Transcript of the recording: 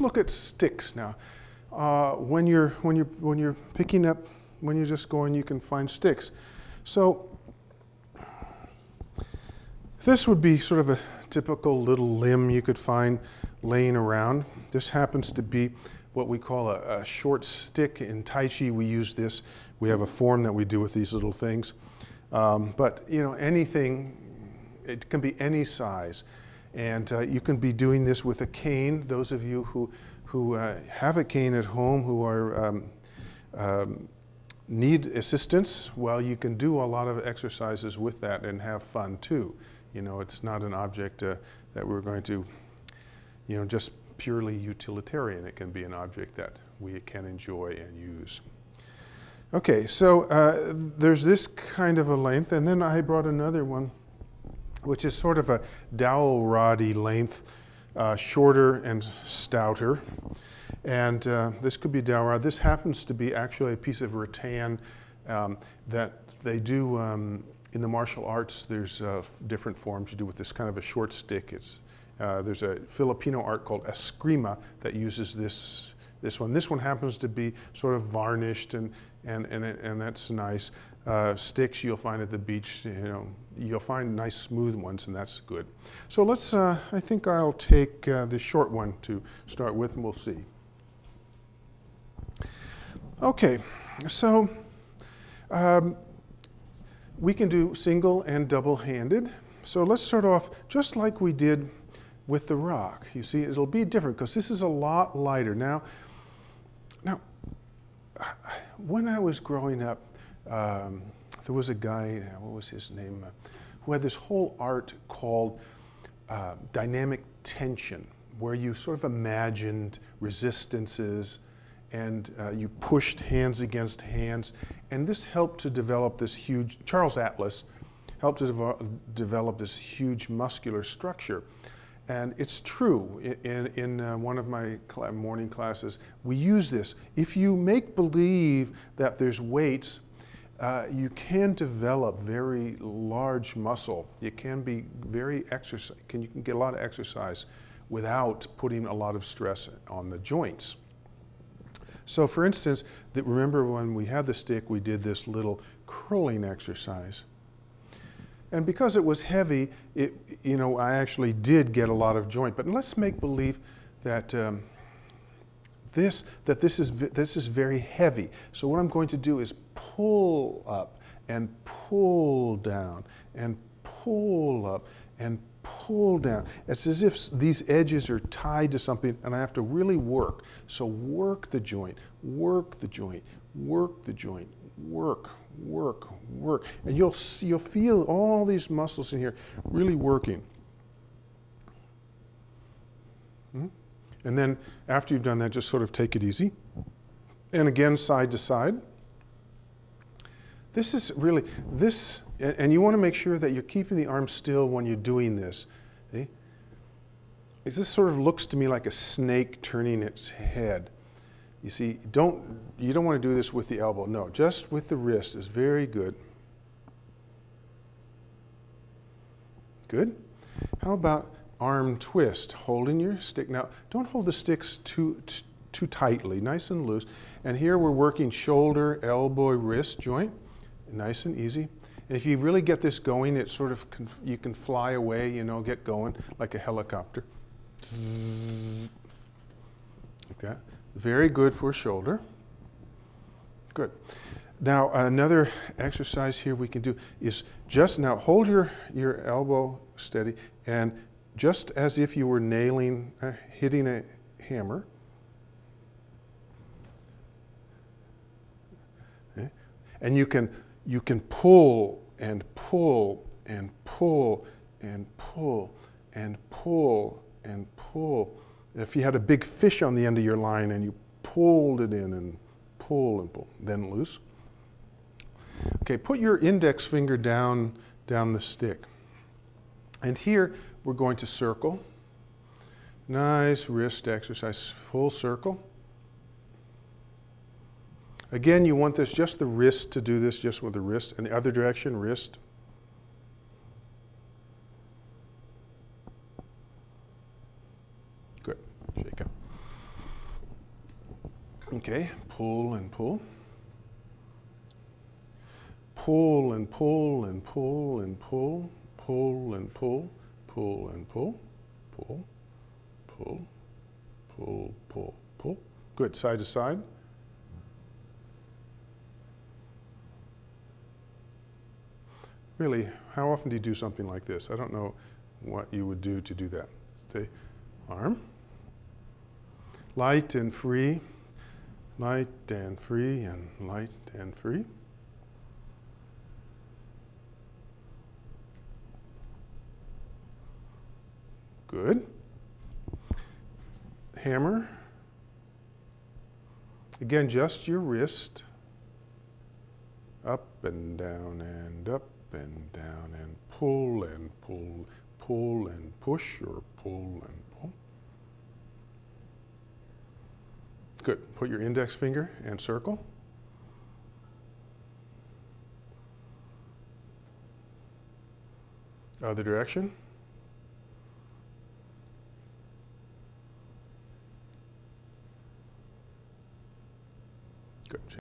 look at sticks now. When you're picking up, when you're just going, you can find sticks. So this would be sort of a typical little limb you could find laying around. This happens to be what we call a short stick. In Tai Chi, we use this. We have a form that we do with these little things. But you know, anything, it can be any size. And you can be doing this with a cane. Those of you who have a cane at home, who are need assistance, well, you can do a lot of exercises with that and have fun too. You know, it's not an object that we're going to, you know, just purely utilitarian. It can be an object that we can enjoy and use. Okay, so there's this kind of a length, and then I brought another one, which is sort of a dowel roddy length, shorter and stouter. And this could be dowel rod. This happens to be actually a piece of rattan that they do in the martial arts. There's different forms you do with this kind of a short stick. There's a Filipino art called eskrima that uses this one. This one happens to be sort of varnished, and that's nice. Sticks you'll find at the beach, you know, you'll find nice smooth ones, and that's good. So let's, I think I'll take the short one to start with, and we'll see. Okay, so we can do single and double-handed. So let's start off just like we did with the rock. You see, it'll be different because this is a lot lighter. Now, when I was growing up, there was a guy, what was his name, who had this whole art called dynamic tension, where you sort of imagined resistances and you pushed hands against hands. And this helped to develop this huge, Charles Atlas helped to develop this huge muscular structure. And it's true, in one of my morning classes, we use this. If you make believe that there's weights, you can develop very large muscle. You can be very you can get a lot of exercise without putting a lot of stress on the joints. So for instance, remember when we had the stick, we did this little curling exercise. And because it was heavy, you know, I actually did get a lot of joint. But let's make believe that this is very heavy. So what I'm going to do is pull up and pull down and pull up and pull down. It's as if these edges are tied to something, and I have to really work. So work the joint, work the joint, work the joint, work, work, work. And you'll feel all these muscles in here really working. And then after you've done that, just sort of take it easy. And again, side to side. This is really, and you want to make sure that you're keeping the arm still when you're doing this. See? This sort of looks to me like a snake turning its head. You see, you don't want to do this with the elbow. No, just with the wrist is very good. Good. How about arm twist, holding your stick. Now, don't hold the sticks too tightly, nice and loose. And here we're working shoulder, elbow, wrist joint, nice and easy. And if you really get this going, it sort of, you can fly away, you know, get going like a helicopter. Like that. Very good for shoulder. Good. Now, another exercise here we can do is just now hold your elbow steady, and just as if you were hitting a hammer. Okay. And you can pull and pull and pull and pull and pull and pull. If you had a big fish on the end of your line and you pulled it in and pull, then loose. Okay, put your index finger down the stick. And here we're going to circle. Nice wrist exercise, full circle. Again, you want this, just the wrist to do this, just with the wrist. And the other direction, wrist. Good. Shake up. Okay, pull and pull. Pull and pull and pull and pull, pull and pull, pull and pull, pull, pull, pull, pull, pull. Good, side to side. Really, how often do you do something like this? I don't know what you would do to do that. Stay, arm. Light and free, light and free, and light and free. Good. Hammer. Again, just your wrist. Up and down and up and down and pull and pull, pull and push or pull and pull. Good. Put your index finger and circle. Other direction. Good.